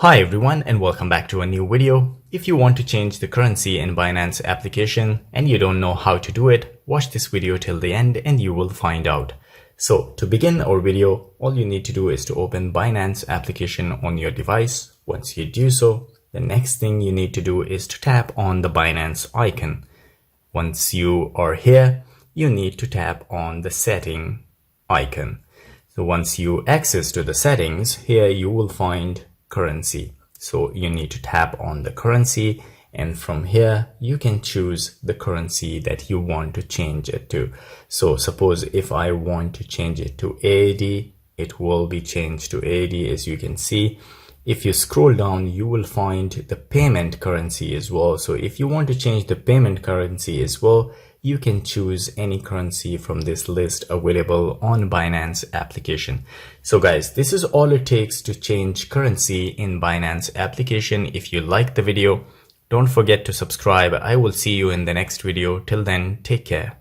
Hi everyone and welcome back to a new video. If you want to change the currency in Binance application and you don't know how to do it, watch this video till the end and you will find out. So to begin our video, all you need to do is to open Binance application on your device. Once you do so, the next thing you need to do is to tap on the Binance icon. Once you are here, you need to tap on the setting icon. So once you access to the settings, here you will find currency. So you need to tap on the currency, and from here you can choose the currency that you want to change it to. So suppose if I want to change it to AED, it will be changed to AED. As you can see, if you scroll down, you will find the payment currency as well. So if you want to change the payment currency as well, you can choose any currency from this list available on Binance application. So guys, this is all it takes to change currency in Binance application. If you like the video, don't forget to subscribe. I will see you in the next video. Till then, take care.